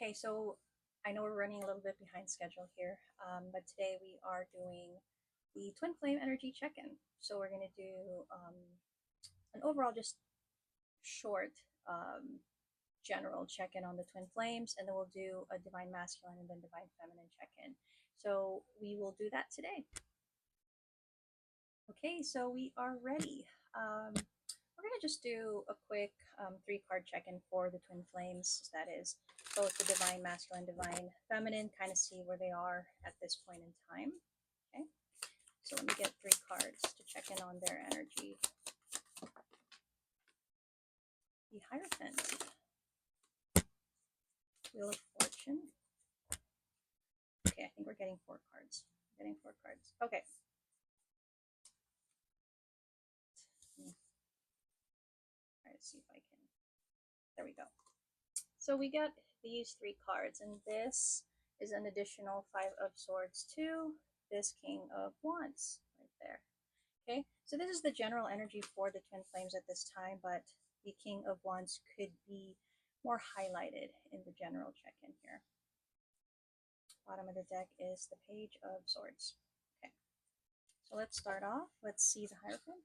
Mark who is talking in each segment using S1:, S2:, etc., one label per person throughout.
S1: Okay, so I know we're running a little bit behind schedule here, but today we are doing the Twin Flame Energy Check-in. So we're going to do an overall just short general check-in on the Twin Flames, and then we'll do a Divine Masculine and then Divine Feminine check-in. So we will do that today. Okay, so we are ready. We're going to just do a quick 3-card check-in for the Twin Flames. That is both the Divine Masculine, Divine Feminine, kind of see where they are at this point in time. Okay, so let me get 3 cards to check in on their energy. The Hierophant, Wheel of Fortune. Okay, I think we're getting 4 cards. Okay. Try to see if I can. There we go. So we got these 3 cards, and this is an additional 5 of Swords to this King of Wands right there. Okay, so this is the general energy for the Twin Flames at this time, but the King of Wands could be more highlighted in the general check-in here. Bottom of the deck is the Page of Swords. Okay, so let's start off. Let's see the Hierophant.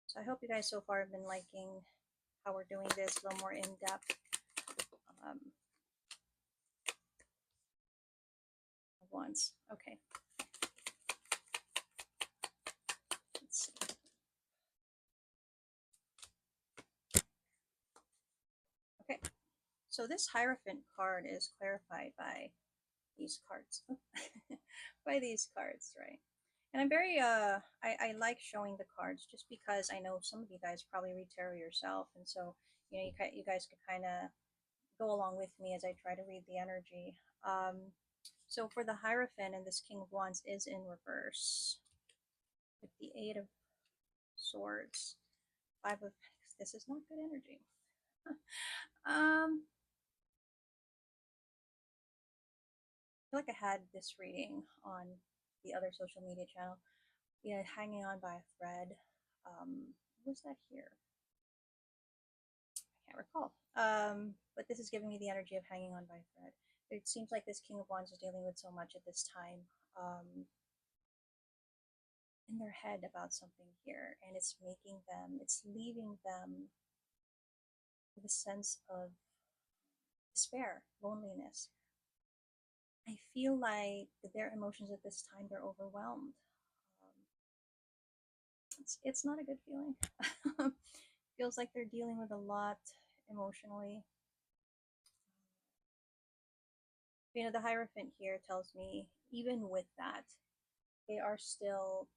S1: So I hope you guys so far have been liking how we're doing this, a little more in-depth. Wands. Okay. Let's see. Okay. So this Hierophant card is clarified by these cards. By these cards, right? And I'm very I like showing the cards just because I know some of you guys probably read tarot yourself, and so you guys could kind of go along with me as I try to read the energy. So for the Hierophant, and this King of Wands is in reverse with the 8 of Swords, 5 of Pentacles. This is not good energy. I feel like I had this reading on the other social media channel. You know, hanging on by a thread. What was that here? I can't recall. But this is giving me the energy of hanging on by a thread. It seems like this King of Wands is dealing with so much at this time in their head about something here, and it's leaving them with a sense of despair, loneliness. I feel like their emotions at this time, they're overwhelmed. It's not a good feeling. Feels like they're dealing with a lot emotionally. You know, the Hierophant here tells me, even with that, they are still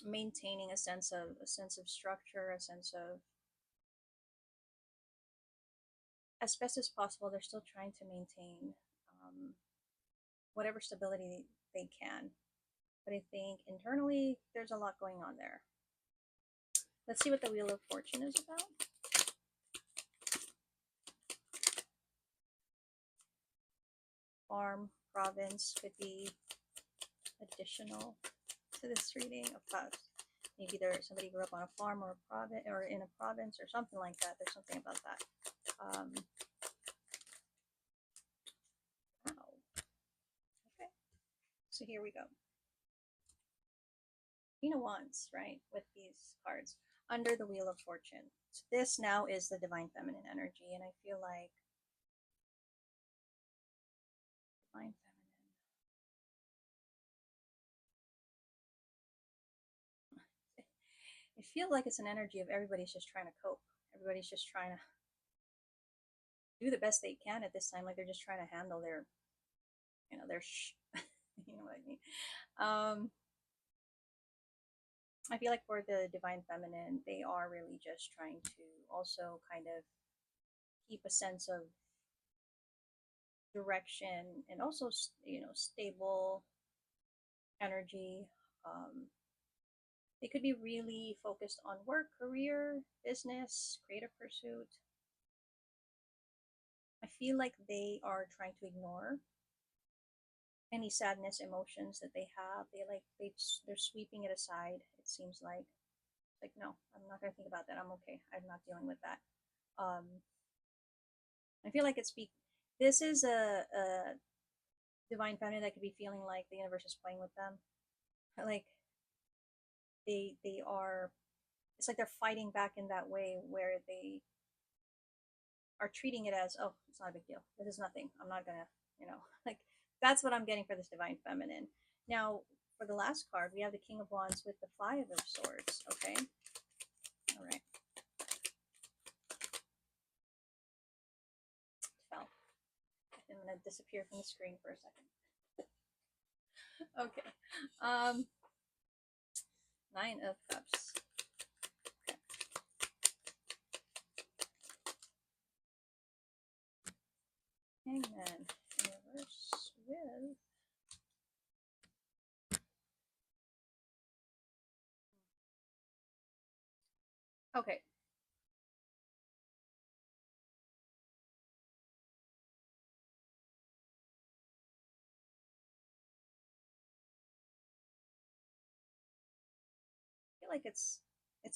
S1: maintaining a sense of structure, a sense of, as best as possible, they're still trying to maintain whatever stability they can. But I think internally, there's a lot going on there. Let's see what the Wheel of Fortune is about. Farm, province could be additional to this reading. Of course, maybe somebody grew up on a farm or a province, or in a province or something like that. There's something about that. Wow. Okay. So here we go. Queen of Wands, right? With these cards under the Wheel of Fortune. So this now is the Divine Feminine energy, and I feel like Divine Feminine. I feel like it's an energy of everybody's just trying to cope. Everybody's just trying to do the best they can at this time. Like they're just trying to handle their, you know, you know what I mean. I feel like for the Divine Feminine, they are really just trying to also kind of keep a sense of direction and also, you know, stable energy. They could be really focused on work, career, business, creative pursuit. I feel like they are trying to ignore any sadness emotions that they have. They're sweeping it aside. It seems like no, I'm not gonna think about that. I'm okay. I'm not dealing with that. I feel like this is a divine feminine that could be feeling like the universe is playing with them. Like they are, it's like they're fighting back in that way where they are treating it as, oh, it's not a big deal. This is nothing. I'm not gonna, like that's what I'm getting for this divine feminine. Now, for the last card, we have the King of Wands with the Five of Swords. Okay. All right. Fell. I'm gonna disappear from the screen for a second. Okay. Nine of Cups. Okay. Hangman in reverse with okay. I feel like it's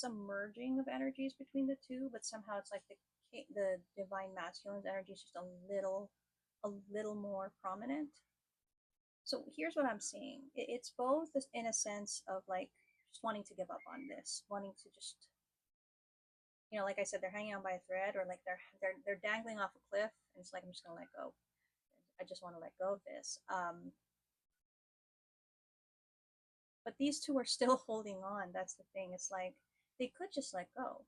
S1: a merging of energies between the two, but somehow it's like the divine masculine's energy is just a little more prominent. So here's what I'm seeing. It's both in a sense of like just wanting to give up on this, wanting to just, like I said, they're hanging on by a thread, or like they're dangling off a cliff, and it's like I'm just gonna let go. I just want to let go of this. But these two are still holding on. That's the thing. It's like they could just let go,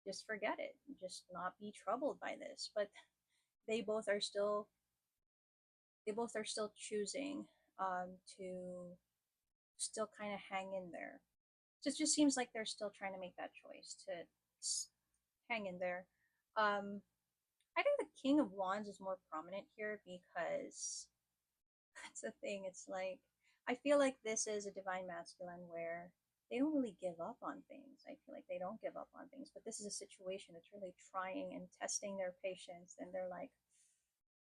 S1: just forget it, just not be troubled by this. But they both are still choosing to still kind of hang in there. So it just seems like they're still trying to make that choice to hang in there. Um, I think the King of Wands is more prominent here because that's the thing. It's like I feel like this is a divine masculine where they don't really give up on things. I feel like they don't give up on things, but this is a situation that's really trying and testing their patience, and they're like,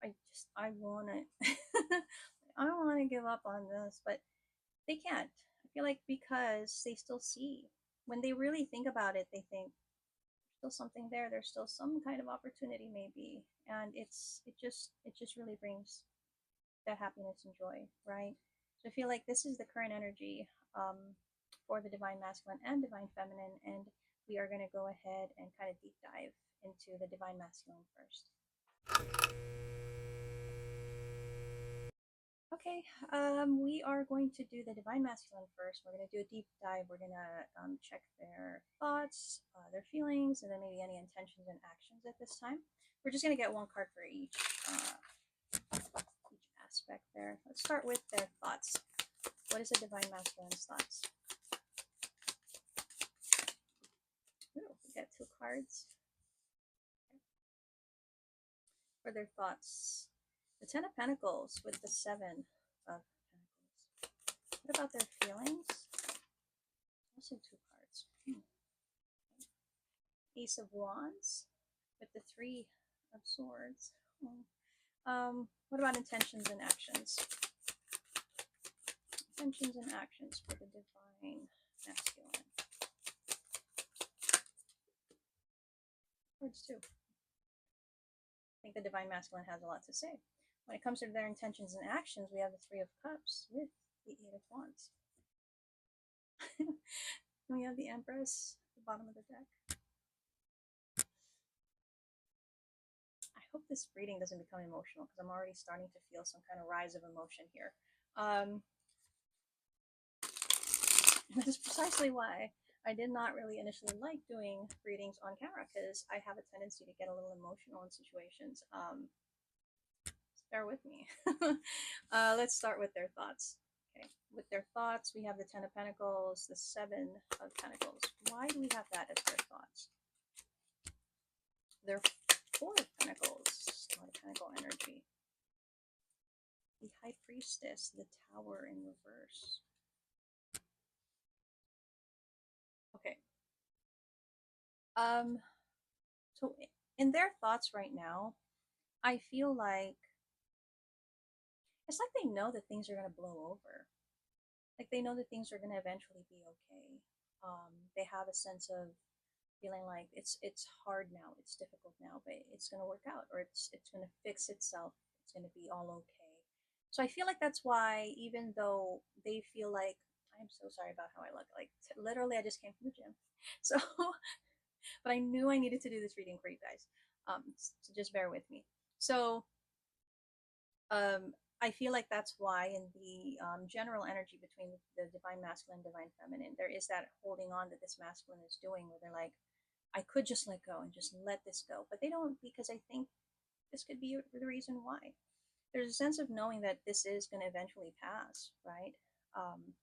S1: I want to, I don't want to give up on this, but they can't. I feel like because they still see. When they really think about it, they think there's still something there. There's still some kind of opportunity, maybe, and it just really brings that happiness and joy, right? So I feel like this is the current energy for the divine masculine and divine feminine, and we are going to go ahead and kind of deep dive into the divine masculine first. Okay, we are going to do the divine masculine first. We're going to do a deep dive. We're going to check their thoughts, their feelings, and then maybe any intentions and actions at this time. We're just going to get one card for each aspect there. Let's start with their thoughts. What is the divine masculine's thoughts? Ooh, we got two cards for their thoughts. The Ten of Pentacles with the Seven of Pentacles. What about their feelings? Also two cards. Ace of Wands with the Three of Swords. What about intentions and actions? Intentions and actions for the divine masculine. Cards too. I think the divine masculine has a lot to say. When it comes to their intentions and actions, we have the Three of Cups with the Eight of Wands. We have the Empress at the bottom of the deck. I hope this reading doesn't become emotional because I'm already starting to feel some kind of rise of emotion here. This is precisely why I did not really initially like doing readings on camera, because I have a tendency to get a little emotional in situations. Bear with me. Let's start with their thoughts. Okay, with their thoughts, we have the Ten of Pentacles, the Seven of Pentacles. Why do we have that as their thoughts? Their Four of Pentacles, a lot of Pentacle energy. The High Priestess, the Tower in reverse. Okay. So in their thoughts right now, I feel like it's like they know that things are going to blow over. Like they know that things are going to eventually be okay. They have a sense of feeling like it's hard now, it's difficult now, but it's going to work out, or it's going to fix itself, it's going to be all okay. So I feel like that's why, even though they feel like, I'm so sorry about how I look, like literally I just came from the gym. So but I knew I needed to do this reading for you guys, so just bear with me. So um, I feel like that's why in the general energy between the divine masculine and divine feminine, there is that holding on that this masculine is doing, where they're like, I could just let go and just let this go, but they don't, because I think this could be the reason why. There's a sense of knowing that this is going to eventually pass, right? Um,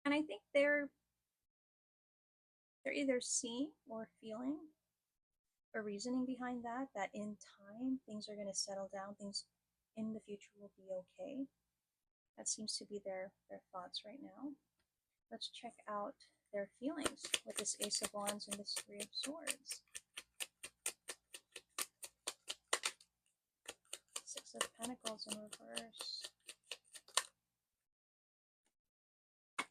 S1: and I think they're either seeing or feeling a reasoning behind that, that in time things are going to settle down, things in the future will be okay. That seems to be their thoughts right now. Let's check out their feelings with this Ace of Wands and this Three of Swords. Six of Pentacles in reverse.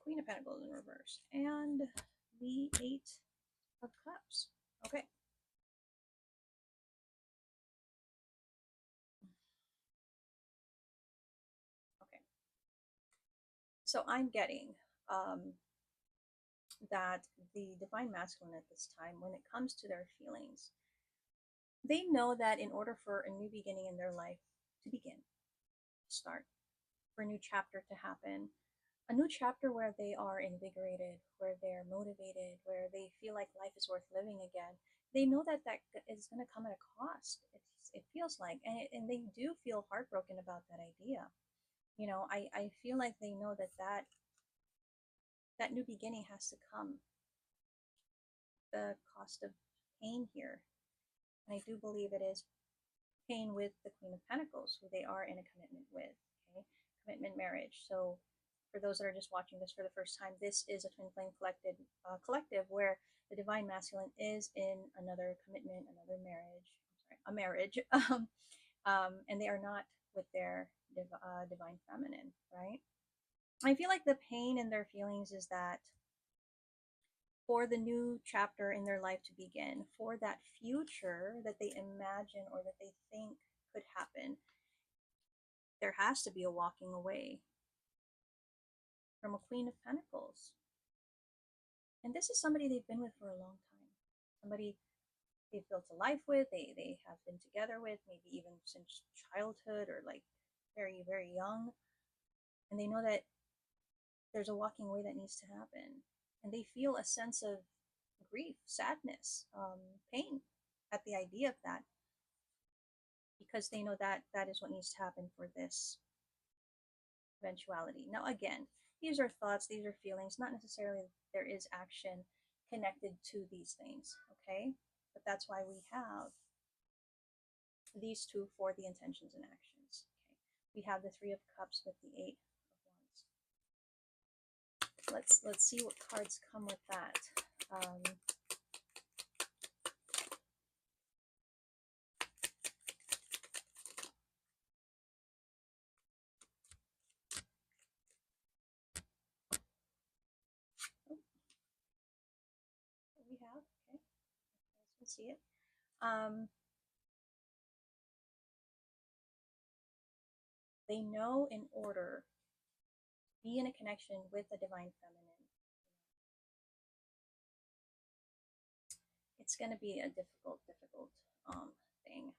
S1: Queen of Pentacles in reverse. And the Eight of Cups. Okay. Okay. So I'm getting that the divine masculine at this time, when it comes to their feelings, they know that in order for a new beginning in their life to begin, to start, for a new chapter to happen, a new chapter where they are invigorated, where they're motivated, where they feel like life is worth living again, they know that that is going to come at a cost. It feels like, and they do feel heartbroken about that idea. You know, I feel like they know that that new beginning has to come, the cost of pain here. And I do believe it is pain with the Queen of Pentacles, who they are in a commitment with. Okay, commitment marriage. So for those that are just watching this for the first time, this is a twin flame collective where the divine masculine is in another commitment, another marriage, a marriage, and they are not with their divine feminine, right? I feel like the pain in their feelings is that for the new chapter in their life to begin, for that future that they imagine or that they think could happen, there has to be a walking away from a Queen of Pentacles. And this is somebody they've been with for a long time. Somebody they've built a life with, they have been together with, maybe even since childhood or like very, very young. And they know that there's a walking away that needs to happen. And they feel a sense of grief, sadness, pain at the idea of that, because they know that that is what needs to happen for this eventuality. Now, again, these are thoughts, these are feelings, not necessarily there is action connected to these things, okay? But that's why we have these two for the intentions and actions. Okay, we have the Three of Cups with the Eight of Wands. Let's see what cards come with that. We have, okay, you guys can see it. They know in order to be in a connection with the divine feminine, it's going to be a difficult thing.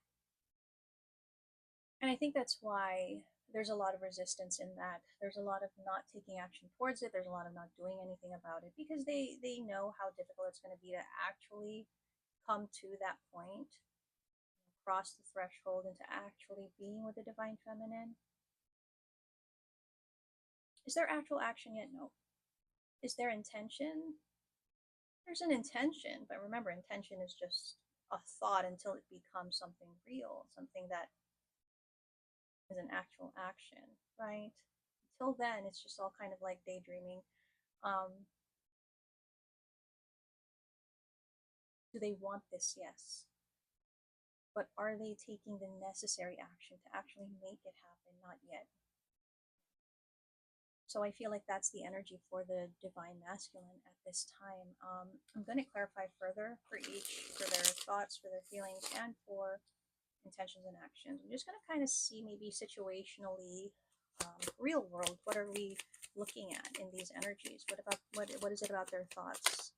S1: And I think that's why there's a lot of resistance in that. There's a lot of not taking action towards it. There's a lot of not doing anything about it, because they know how difficult it's going to be to actually come to that point, cross the threshold into actually being with the divine feminine. Is there actual action yet? No. Is there intention? There's an intention, but remember, intention is just a thought until it becomes something real, something that is an actual action, right? Until then, it's just all kind of like daydreaming. Do they want this? Yes. But are they taking the necessary action to actually make it happen? Not yet. So I feel like that's the energy for the divine masculine at this time. I'm going to clarify further for each, for their thoughts, for their feelings, and for intentions and actions. I'm just going to kind of see maybe situationally, real world. What are we looking at in these energies? What about what is it about their thoughts?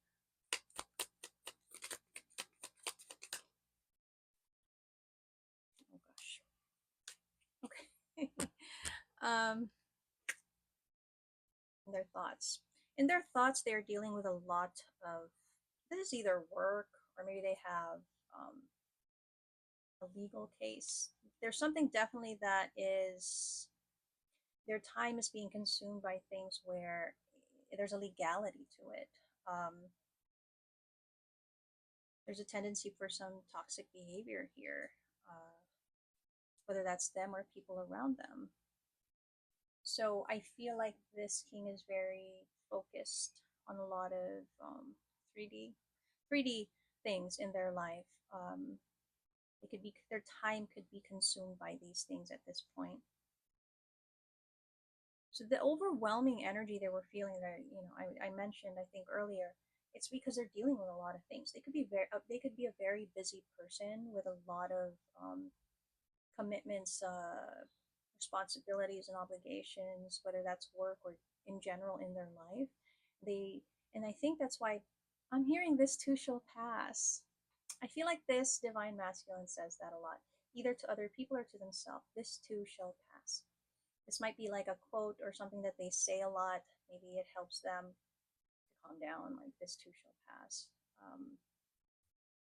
S1: Oh gosh. Okay. um, their thoughts. In their thoughts, they're dealing with a lot of, this is either work or maybe they have a legal case. There's something definitely that is, their time is being consumed by things where there's a legality to it. Um, there's a tendency for some toxic behavior here, uh, whether that's them or people around them. So I feel like this king is very focused on a lot of 3D 3D things in their life. It could be, their time could be consumed by these things at this point. So the overwhelming energy they were feeling, that I mentioned, I think earlier, it's because they're dealing with a lot of things. They could be a very busy person with a lot of commitments, responsibilities, and obligations, whether that's work or in general in their life. They and I think that's why I'm hearing this too shall pass. I feel like this divine masculine says that a lot, either to other people or to themselves. This too shall pass. This might be like a quote or something that they say a lot. Maybe it helps them to calm down, like this too shall pass.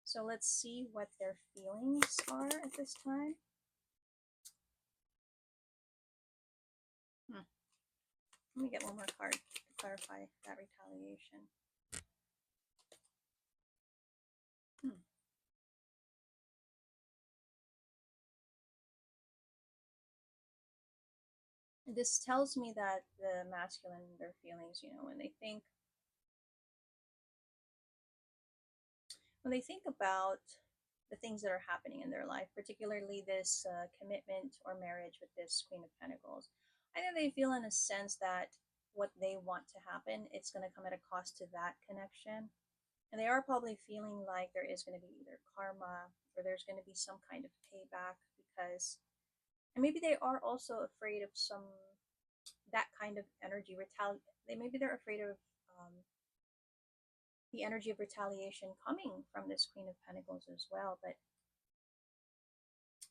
S1: So let's see what their feelings are at this time. Let me get one more card to clarify that retaliation. This tells me that the masculine, their feelings, when they think about the things that are happening in their life, particularly this commitment or marriage with this Queen of Pentacles, I think they feel in a sense that what they want to happen, it's going to come at a cost to that connection. And they are probably feeling like there is going to be either karma or there's going to be some kind of payback, because, and maybe they are also afraid of some, that kind of energy, maybe they're afraid of um, the energy of retaliation coming from this Queen of Pentacles as well. But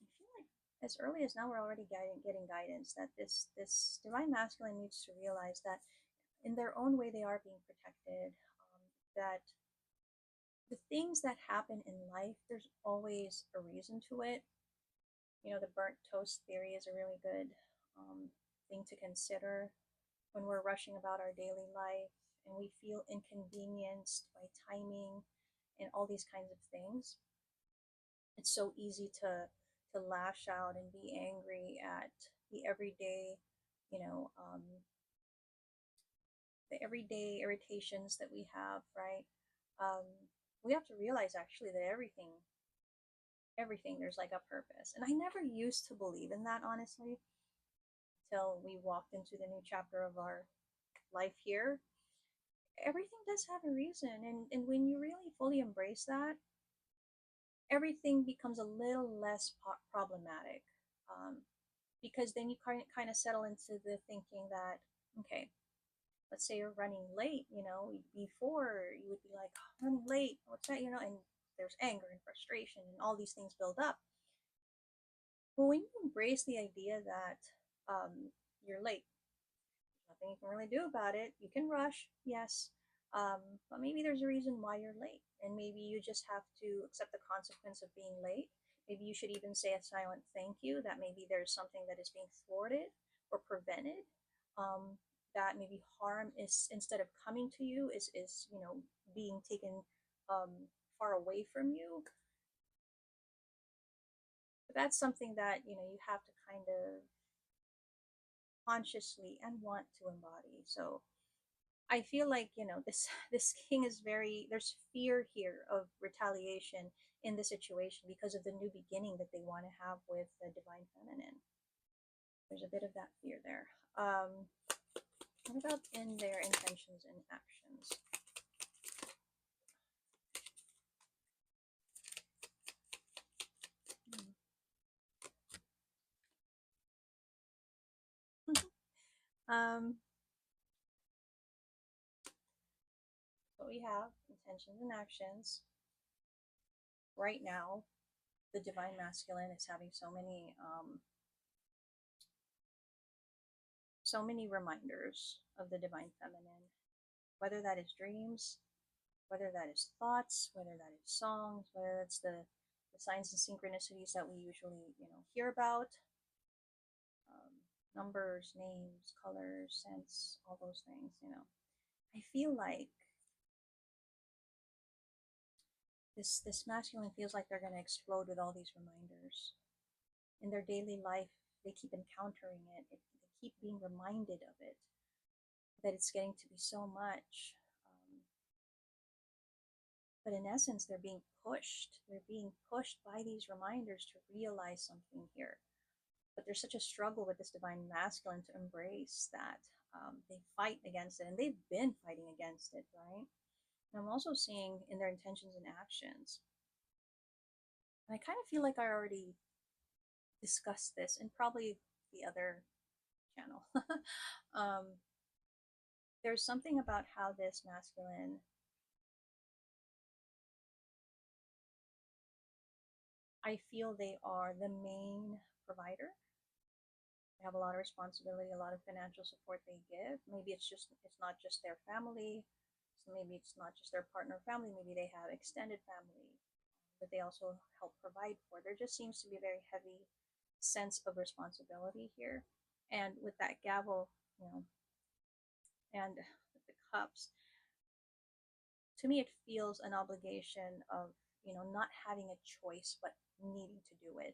S1: I feel like as early as now, we're already getting guidance that this divine masculine needs to realize that in their own way they are being protected. That the things that happen in life, there's always a reason to it. The burnt toast theory is a really good thing to consider when we're rushing about our daily life and we feel inconvenienced by timing and all these kinds of things. It's so easy to lash out and be angry at the everyday, you know, um, the everyday irritations that we have, right? Um, we have to realize actually that everything there's like a purpose. And I never used to believe in that, honestly, till we walked into the new chapter of our life here. Everything does have a reason, and when you really fully embrace that, everything becomes a little less problematic, um, because then you kind of settle into the thinking that, okay, let's say you're running late, before you would be like, oh, running late, what's that, and there's anger and frustration and all these things build up. But when you embrace the idea that you're late, nothing you can really do about it. You can rush, yes, but maybe there's a reason why you're late, and maybe you just have to accept the consequence of being late. Maybe you should even say a silent thank you, that maybe there's something that is being thwarted or prevented. Um, that maybe harm is, instead of coming to you, is being taken far away from you. But that's something that you have to kind of consciously and want to embody. So I feel like this this king is very, there's fear here of retaliation in the situation because of the new beginning that they want to have with the divine feminine. There's a bit of that fear there. What about in their intentions and actions? um, so we have intentions and actions. Right now, the divine masculine is having so many reminders of the divine feminine, whether that is dreams, whether that is thoughts, whether that is songs, whether that's the signs and synchronicities that we usually, hear about, um, numbers, names, colors, scents, all those things. I feel like this masculine feels like they're going to explode with all these reminders. In their daily life, they keep encountering it. They keep being reminded of it, that it's getting to be so much. But in essence, they're being pushed. They're being pushed by these reminders to realize something here. But there's such a struggle with this divine masculine to embrace that. They fight against it, and they've been fighting against it, right? And I'm also seeing in their intentions and actions. And I kind of feel like I already discussed this in probably the other channel. um, there's something about how this masculine, I feel they are the main provider. They have a lot of responsibility, a lot of financial support they give. Maybe it's not just their family. So maybe it's not just their partner family. Maybe they have extended family that they also help provide for. There just seems to be a very heavy sense of responsibility here. And with that gavel, and with the cups, to me it feels an obligation of, not having a choice but needing to do it.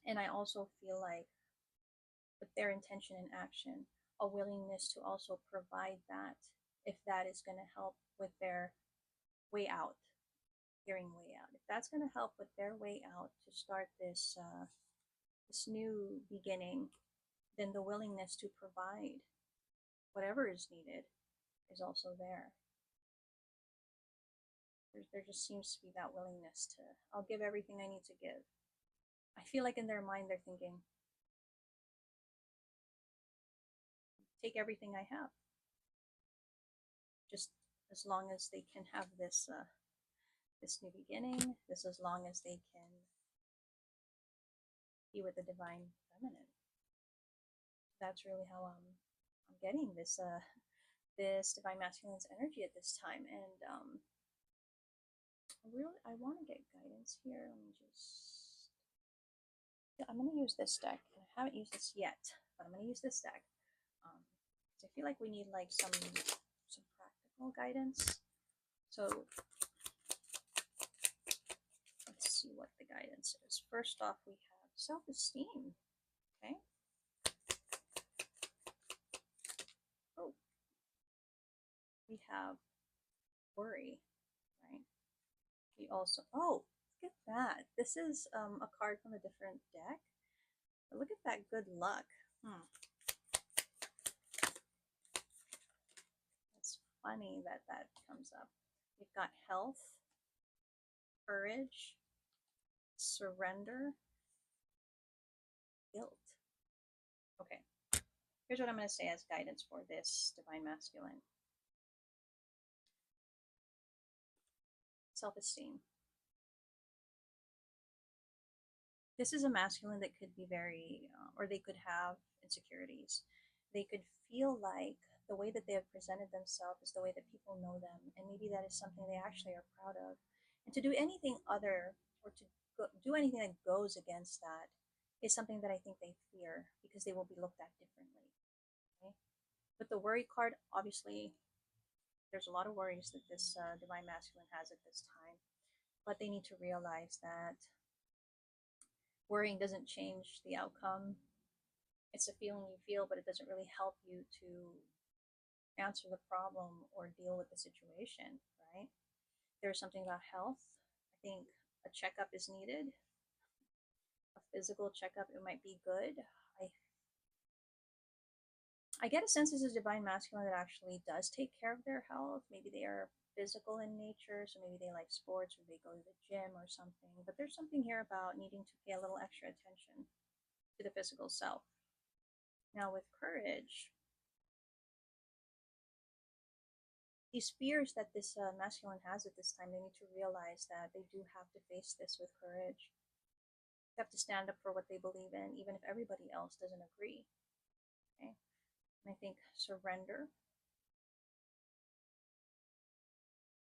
S1: And I also feel like with their intention and action, a willingness to also provide that if that is going to help with their way out, hearing way out. If that's going to help with their way out to start this new beginning, then the willingness to provide whatever is needed is also there. There just seems to be that willingness to, I'll give everything I need to give. I feel like in their mind they're thinking, take everything I have, just as long as they can have this new beginning, this as long as they can be with the divine feminine. That's really how I'm getting this divine masculine's energy at this time. And I want to get guidance here. Let me just, yeah, I'm going to use this deck. And I haven't used this yet, but I'm going to use this deck. I feel like we need like some practical guidance. So let's see what the guidance is. First off, we have self-esteem. Okay. Oh, we have worry, right? We also, oh, look at that. This is a card from a different deck. But look at that good luck. It's funny that that comes up. We've got health, courage, surrender, guilt. Okay, here's what I'm going to say as guidance for this divine masculine. Self-esteem. This is a masculine that could be very, or they could have insecurities. They could feel like the way that they have presented themselves is the way that people know them, and maybe that is something they actually are proud of. And to do anything other, or to do anything that goes against that, is something that I think they fear because they will be looked at differently. Okay? But the worry card, obviously, there's a lot of worries that this divine masculine has at this time, but they need to realize that worrying doesn't change the outcome. It's a feeling you feel, but it doesn't really help you to answer the problem or deal with the situation, right? There's something about health. I think a checkup is needed. A physical checkup, it might be good. I get a sense this is divine masculine that actually does take care of their health. Maybe they are physical in nature, so maybe they like sports or they go to the gym or something. But there's something here about needing to pay a little extra attention to the physical self. Now, with courage, these fears that this masculine has at this time, they need to realize that they do have to face this with courage. They have to stand up for what they believe in, even if everybody else doesn't agree. Okay? And I think surrender,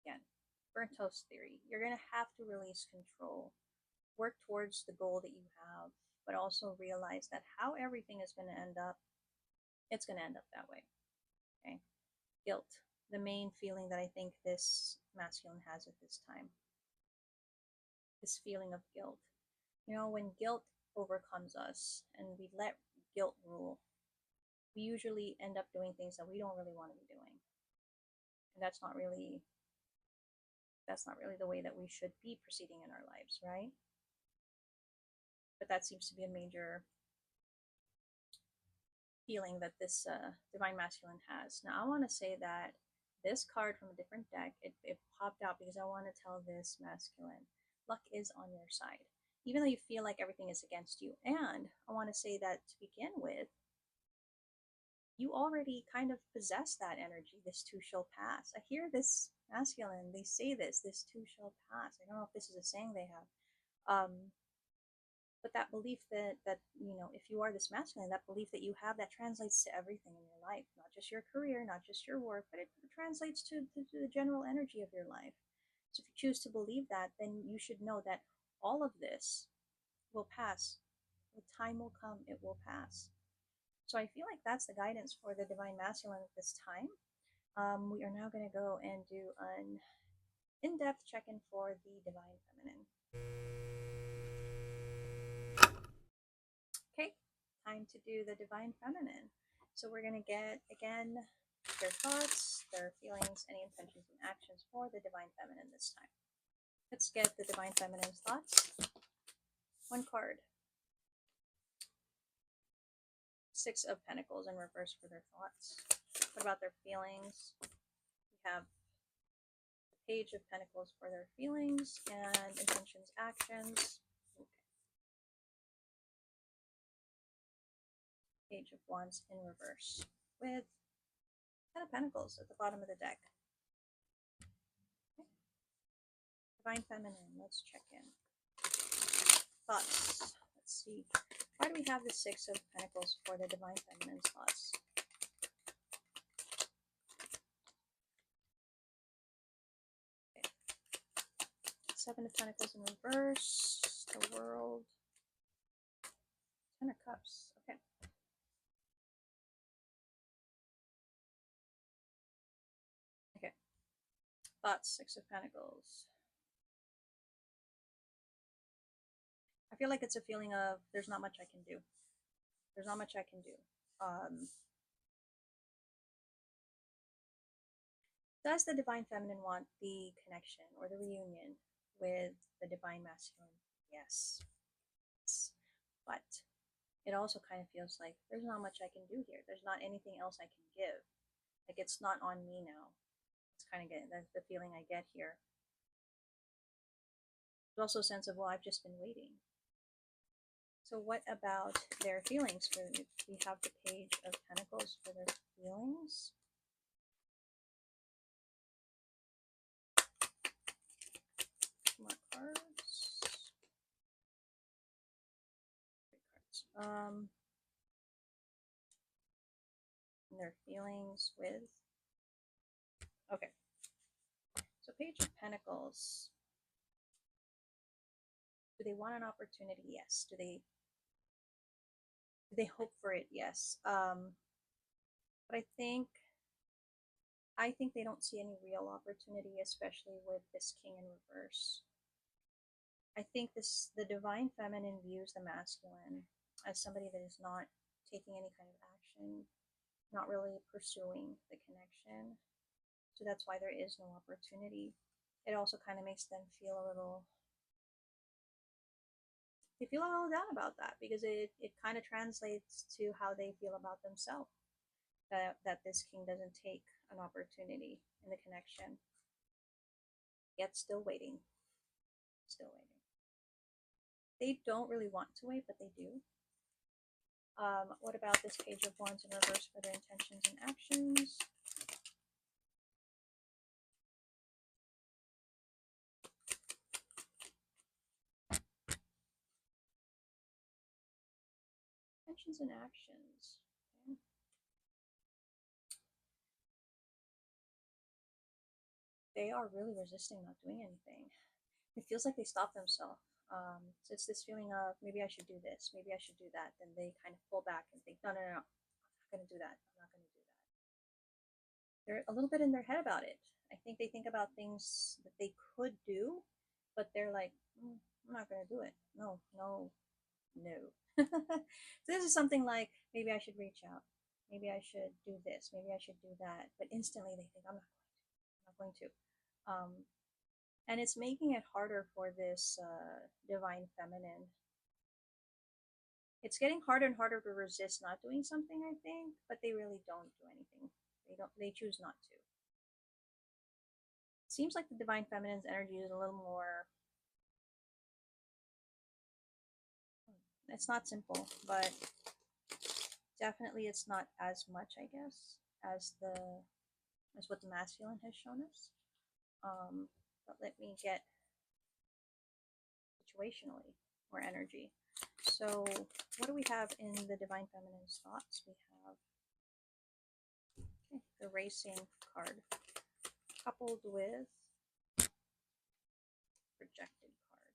S1: again, burnt toast theory. You're going to have to release control, work towards the goal that you have, but also realize that how everything is going to end up, it's going to end up that way. Okay? Guilt, the main feeling that I think this masculine has at this time, this feeling of guilt. You know, when guilt overcomes us and we let guilt rule, we usually end up doing things that we don't really want to be doing. And that's not really the way that we should be proceeding in our lives, right? But that seems to be a major feeling that this divine masculine has. Now, I want to say that this card from a different deck, it popped out because I want to tell this masculine, luck is on your side. Even though you feel like everything is against you. And I want to say that to begin with, you already kind of possess that energy. This too shall pass. I hear this masculine, they say this too shall pass. I don't know if this is a saying they have. But that belief that if you are this masculine, that belief that you have, that translates to everything in your life, not just your career, not just your work, but it translates to the general energy of your life. So if you choose to believe that, then you should know that all of this will pass. The time will come, it will pass. So I feel like that's the guidance for the divine masculine at this time. We are now going to go and do an in-depth check-in for the divine feminine. Okay, time to do the divine feminine. So we're going to get, again, their thoughts, their feelings, any intentions and actions for the divine feminine this time. Let's get the divine feminine's thoughts. One card. Six of Pentacles in reverse for their thoughts. What about their feelings? We have the Page of Pentacles for their feelings and intentions, actions. Okay. Page of Wands in reverse with Ten of Pentacles at the bottom of the deck. Okay. Divine feminine, let's check in. Thoughts. Let's see. Why do we have the Six of Pentacles for the divine feminine's thoughts? Okay. Seven of Pentacles in reverse. The World. Ten of Cups. Okay. Okay. Thoughts. Six of Pentacles. I feel like it's a feeling of there's not much I can do. There's not much I can do. Does the divine feminine want the connection or the reunion with the divine masculine? Yes. But it also kind of feels like there's not much I can do here. There's not anything else I can give. Like it's not on me now. It's kind of getting that's the feeling I get here. There's also a sense of, well, I've just been waiting. So what about their feelings? We have the Page of Pentacles for their feelings. More cards. And their feelings with. Okay. So Page of Pentacles. Do they want an opportunity? Yes. Do they hope for it? Yes. But I think they don't see any real opportunity, especially with this King in reverse. I think the divine feminine views the masculine as somebody that is not taking any kind of action, not really pursuing the connection. So that's why there is no opportunity. It also kind of makes them feel a little down about that because it kind of translates to how they feel about themselves. that this king doesn't take an opportunity in the connection, yet still waiting, still waiting. They don't really want to wait, but they do. What about this Page of Wands in reverse for their intentions and actions? Intentions and actions. Okay. They are really resisting not doing anything. It feels like they stop themselves. So it's this feeling of maybe I should do this, maybe I should do that. Then they kind of pull back and think, no, no, no, I'm not going to do that. I'm not going to do that. They're a little bit in their head about it. I think they think about things that they could do, but they're like, I'm not going to do it. No, no, no. So this is something like maybe I should reach out. Maybe I should do this. Maybe I should do that. But instantly they think, I'm not going to. Um, and it's making it harder for this divine feminine. It's getting harder and harder to resist not doing something, I think, but they really don't do anything. They choose not to. It seems like the divine feminine's energy is a little more, it's not simple, but definitely it's not as much, I guess, as what the masculine has shown us. But let me get situationally more energy. So what do we have in the divine feminine's thoughts? We have the racing card coupled with projected card.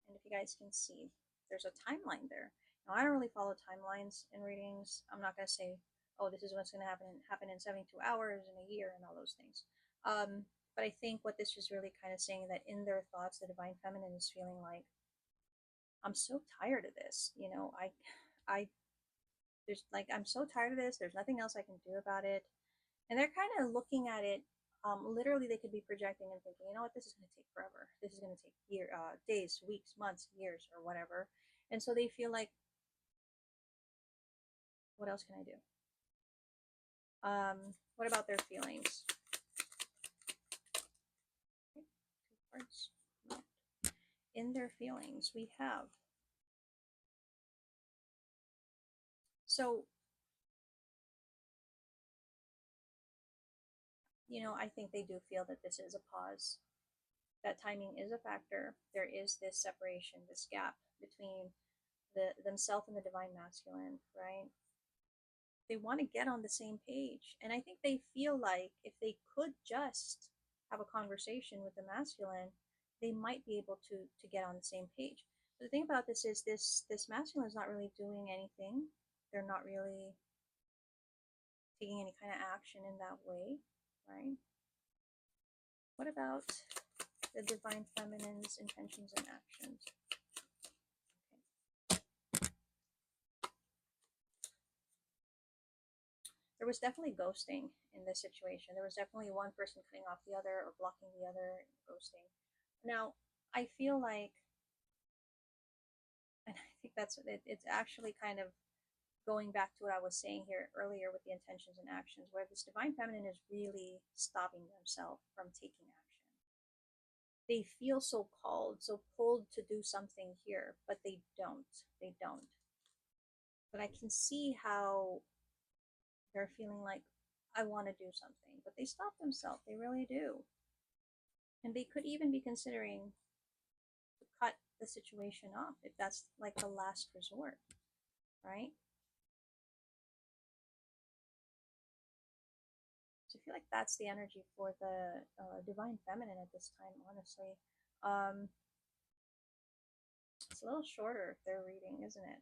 S1: And if you guys can see, there's a timeline there. Now, I don't really follow timelines in readings. I'm not going to say, oh, this is what's going to happen in 72 hours, in a year, and all those things. But I think what this is really kind of saying that in their thoughts, the divine feminine is feeling like, I'm so tired of this. You know, there's like, I'm so tired of this. There's nothing else I can do about it. And they're kind of looking at it. Literally, they could be projecting and thinking, you know what, this is going to take forever. This is going to take days, weeks, months, years, or whatever. And so they feel like, what else can I do? What about their feelings? Okay, 2 cards. In their feelings, we have. So, you know, I think they do feel that this is a pause. That timing is a factor. There is this separation, this gap between themselves and the divine masculine, right? They want to get on the same page. And I think they feel like if they could just have a conversation with the masculine, they might be able to get on the same page. But the thing about this is this masculine is not really doing anything. They're not really taking any kind of action in that way, right? What about the divine feminine's intentions and actions? There was definitely ghosting in this situation. There was definitely one person cutting off the other or blocking the other and ghosting. Now, I feel like, and I think that's it, it's actually kind of going back to what I was saying here earlier with the intentions and actions, where this divine feminine is really stopping themselves from taking action. They feel so called, so pulled to do something here, but they don't. They don't. But I can see how they're feeling like, I want to do something, but they stop themselves. They really do. And they could even be considering to cut the situation off if that's like the last resort, right? So I feel like that's the energy for the divine feminine at this time, honestly. Um, it's a little shorter if they're reading, isn't it?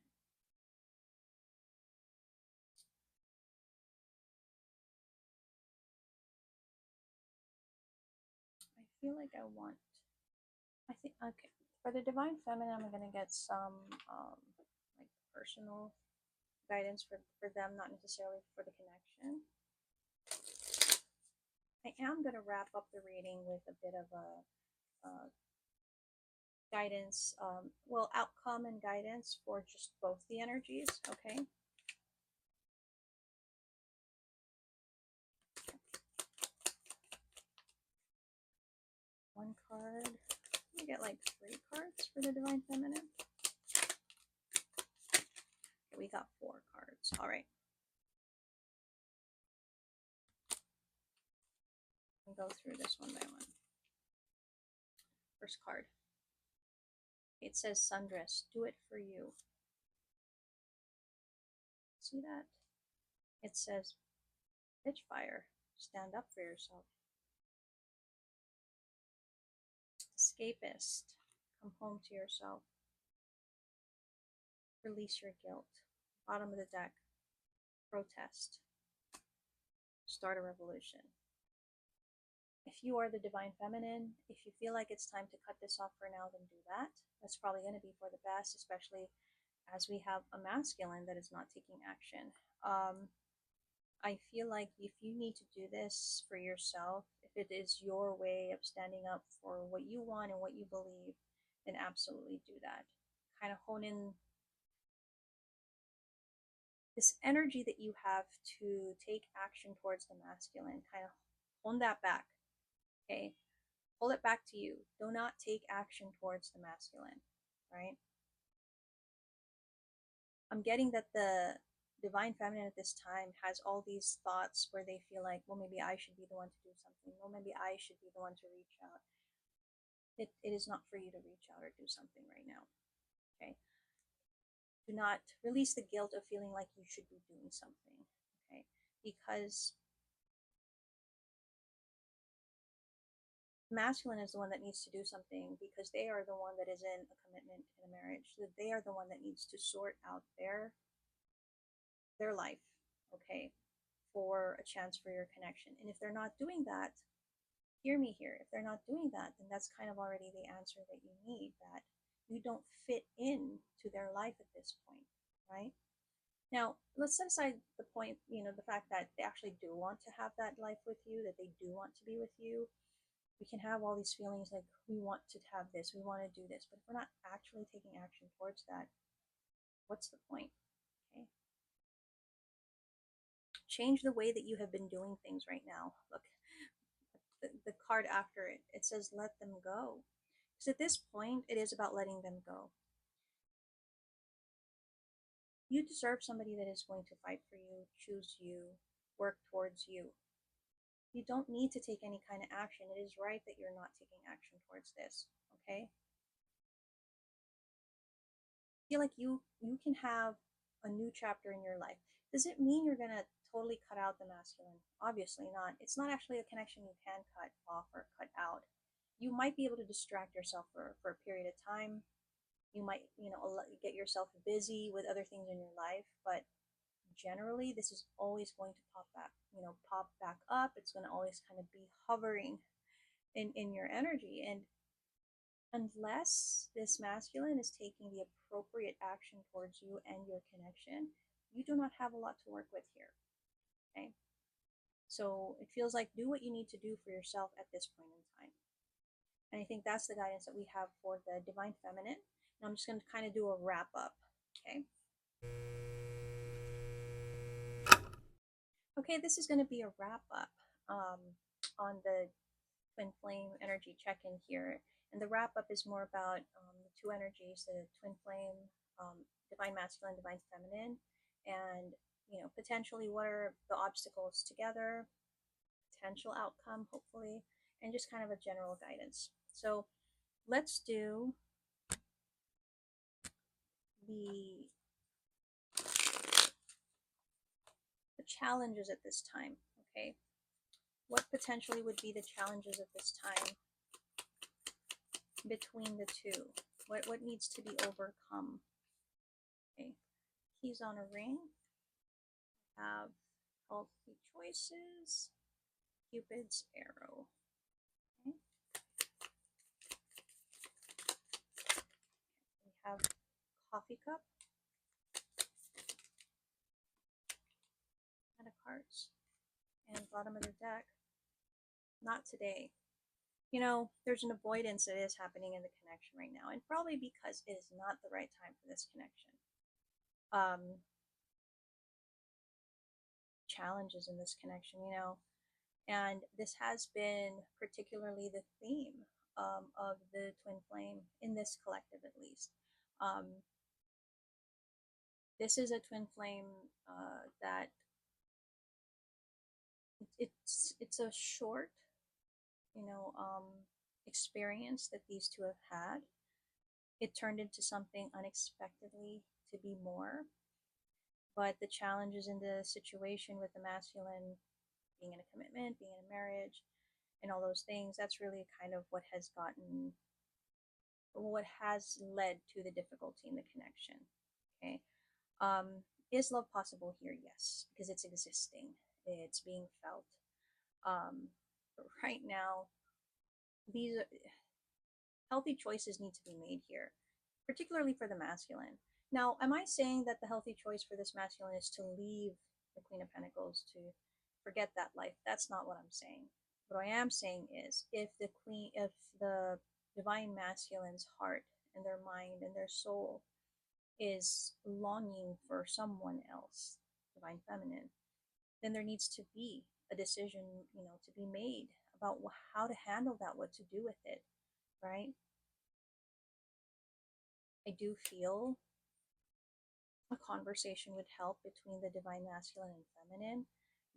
S1: I feel like I want, I think, okay. For the divine feminine, I'm going to get some like personal guidance for them, not necessarily for the connection. I am going to wrap up the reading with a bit of a guidance, well, outcome and guidance for just both the energies, okay? one card. You get like 3 cards for the Divine Feminine. Okay, we got 4 cards. All right. We'll go through this one by one. First card. It says Sundress, do it for you. See that? It says Pitchfire, stand up for yourself. Escapist, come home to yourself. Release your guilt. Bottom of the deck, protest. Start a revolution. If you are the Divine Feminine, if you feel like it's time to cut this off for now, then do that. That's probably going to be for the best, especially as we have a masculine that is not taking action. I feel like if you need to do this for yourself, if it is your way of standing up for what you want and what you believe, then absolutely do that. Kind of hone in this energy that you have to take action towards the masculine, kind of hone that back. Okay, pull it back to you. Do not take action towards the masculine, right? I'm getting that the Divine Feminine at this time has all these thoughts where they feel like, well, maybe I should be the one to do something. Well, maybe I should be the one to reach out. It is not for you to reach out or do something right now, okay? Do not release the guilt of feeling like you should be doing something, okay? Because masculine is the one that needs to do something because they are the one that is in a commitment in a marriage. So they are the one that needs to sort out their life, okay, for a chance for your connection. And if they're not doing that, hear me here. If they're not doing that, then that's kind of already the answer that you need, that you don't fit in to their life at this point, right? Now, let's set aside the point, the fact that they actually do want to have that life with you, that they do want to be with you. We can have all these feelings like we want to have this, we want to do this, but if we're not actually taking action towards that, what's the point? Okay. Change the way that you have been doing things right now. Look, the card after it, it says let them go. Because at this point, it is about letting them go. You deserve somebody that is going to fight for you, choose you, work towards you. You don't need to take any kind of action. It is right that you're not taking action towards this, okay? Feel like you can have a new chapter in your life. Does it mean you're gonna totally cut out the masculine? Obviously not. It's not actually a connection you can cut off or cut out. You might be able to distract yourself for a period of time. You might, get yourself busy with other things in your life, but generally this is always going to pop back up. It's going to always kind of be hovering in your energy. And unless this masculine is taking the appropriate action towards you and your connection, you do not have a lot to work with here, okay? So it feels like do what you need to do for yourself at this point in time. And I think that's the guidance that we have for the Divine Feminine. And I'm just going to kind of do a wrap up, okay? Okay, this is going to be a wrap up on the Twin Flame energy check-in here. And the wrap up is more about the two energies, the Twin Flame, Divine Masculine, Divine Feminine, and potentially what are the obstacles together, potential outcome, hopefully, and just kind of a general guidance. So let's do the challenges at this time, okay? What potentially would be the challenges at this time between the two? What needs to be overcome? Okay, keys on a ring. Have healthy choices. Cupid's arrow. Okay. We have coffee cup. And a cards. And bottom of the deck. Not today. There's an avoidance that is happening in the connection right now, and probably because it is not the right time for this connection. Challenges in this connection, and this has been particularly the theme of the twin flame in this collective, at least. Um, this is a twin flame that it's a short, you know, experience that these two have had. It turned into something unexpectedly to be more, but the challenges in the situation with the masculine being in a commitment, being in a marriage, and all those things, that's really kind of what has led to the difficulty in the connection. Okay. Is love possible here? Yes, because it's existing, it's being felt. But right now, these healthy choices need to be made here, particularly for the masculine. Now, am I saying that the healthy choice for this masculine is to leave the Queen of Pentacles, to forget that life? That's not what I'm saying. What I am saying is, if the divine masculine's heart and their mind and their soul is longing for someone else, divine feminine, then there needs to be a decision, to be made about how to handle that, what to do with it, right? I do feel a conversation would help between the divine masculine and feminine,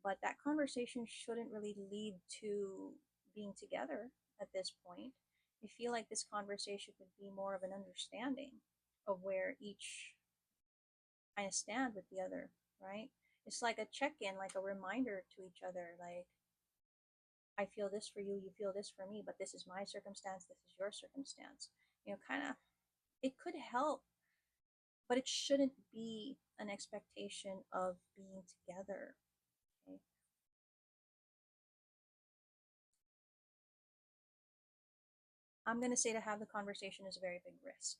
S1: but that conversation shouldn't really lead to being together at this point. I feel like this conversation would be more of an understanding of where each kind of stand with the other, right? It's like a check-in, like a reminder to each other, like, I feel this for you, you feel this for me, but this is my circumstance, this is your circumstance. Kind of, it could help, but it shouldn't be an expectation of being together. Okay. I'm going to say to have the conversation is a very big risk.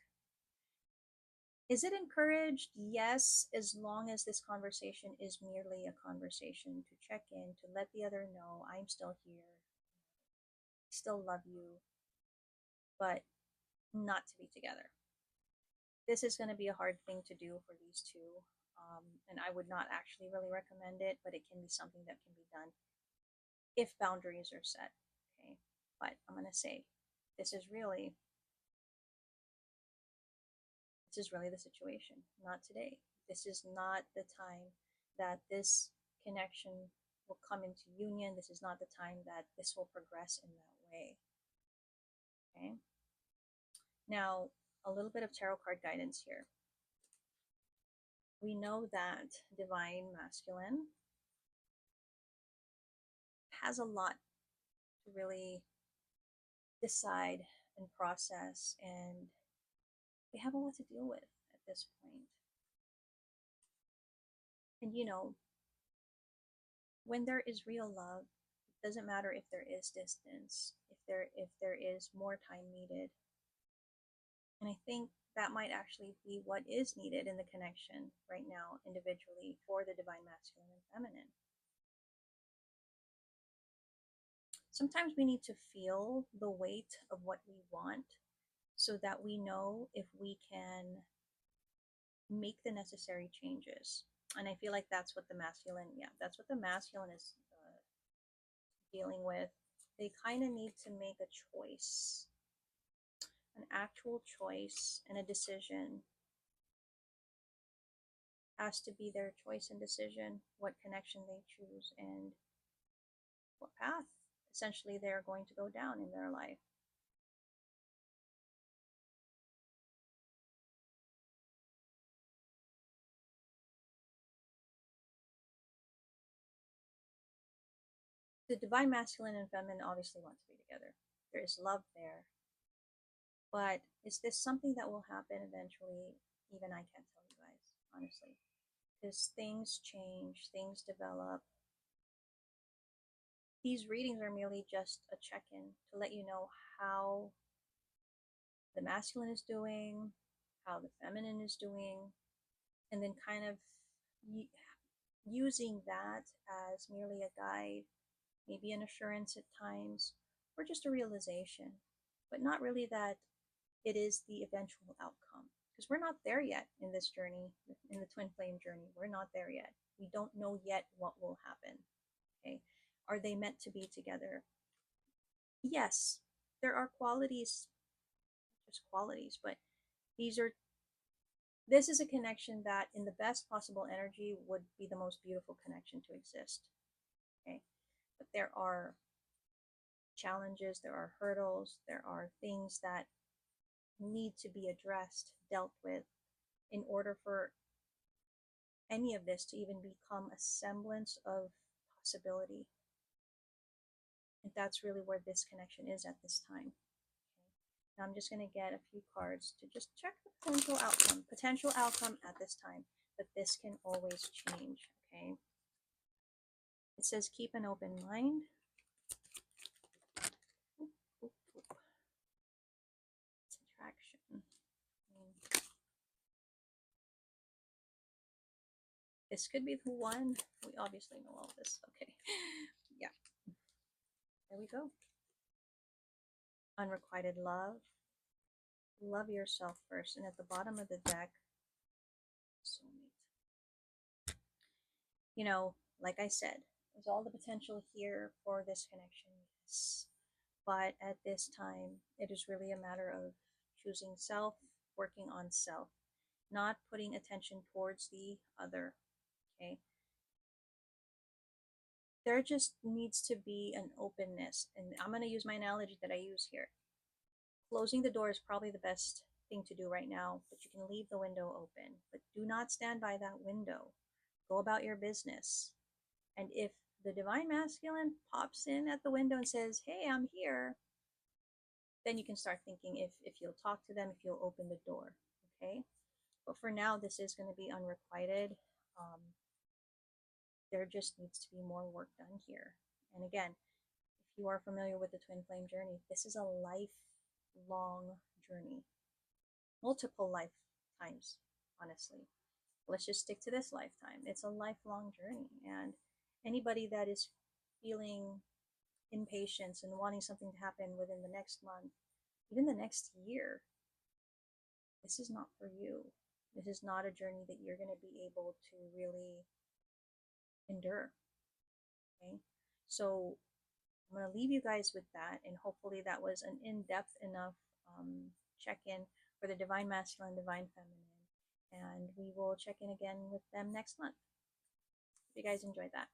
S1: Is it encouraged? Yes, as long as this conversation is merely a conversation to check in, to let the other know I'm still here, I still love you, but not to be together. This is going to be a hard thing to do for these two, and I would not actually really recommend it, but it can be something that can be done if boundaries are set. Okay, but I'm going to say this is really the situation. Not today. This is not the time that this connection will come into union. This is not the time that this will progress in that way. Okay. Now, a little bit of tarot card guidance here. We know that divine masculine has a lot to really decide and process, and they have a lot to deal with at this point. And when there is real love, it doesn't matter if there is distance, if there is more time needed. And I think that might actually be what is needed in the connection right now, individually, for the divine masculine and feminine. Sometimes we need to feel the weight of what we want so that we know if we can make the necessary changes. And I feel like that's what the masculine, that's what the masculine is dealing with. They kind of need to make a choice, an actual choice and a decision. Has to be their choice and decision, what connection they choose and what path essentially they're going to go down in their life. The divine masculine and feminine obviously want to be together. There is love there. But is this something that will happen eventually? Even I can't tell you guys, honestly. Because things change, things develop. These readings are merely just a check-in to let you know how the masculine is doing, how the feminine is doing, and then kind of using that as merely a guide, maybe an assurance at times, or just a realization, but not really that it is the eventual outcome. Because we're not there yet in this journey, in the twin flame journey. We're not there yet. We don't know yet what will happen. Okay. Are they meant to be together? Yes. there are qualities, just qualities, but these are this is a connection that in the best possible energy would be the most beautiful connection to exist. Okay. But there are challenges, there are hurdles, there are things that need to be addressed, dealt with, in order for any of this to even become a semblance of possibility. And that's really where this connection is at this time. Okay. Now I'm just going to get a few cards to just check the potential outcome. Potential outcome at this time, but this can always change. Okay. It says keep an open mind. Oop, oop, oop. Attraction. This could be the one. We obviously know all this. Okay. Yeah. There we go. Unrequited love. Love yourself first. And at the bottom of the deck, soulmate. You know, like I said, there's all the potential here for this connection. Yes. But at this time, it is really a matter of choosing self, working on self, not putting attention towards the other. Okay. There just needs to be an openness. And I'm going to use my analogy that I use here. Closing the door is probably the best thing to do right now, but you can leave the window open. But do not stand by that window. Go about your business. And if the divine masculine pops in at the window and says, hey, I'm here, then you can start thinking if you'll talk to them, if you'll open the door. Okay. But for now, this is going to be unrequited. There just needs to be more work done here. And again, if you are familiar with the twin flame journey, this is a lifelong journey, multiple lifetimes, honestly. Let's just stick to this lifetime. It's a lifelong journey. And anybody that is feeling impatience and wanting something to happen within the next month, even the next year, this is not for you. This is not a journey that you're going to be able to really endure. Okay. So I'm going to leave you guys with that. And hopefully that was an in-depth enough check-in for the divine masculine, divine feminine. And we will check in again with them next month. Hope you guys enjoyed that.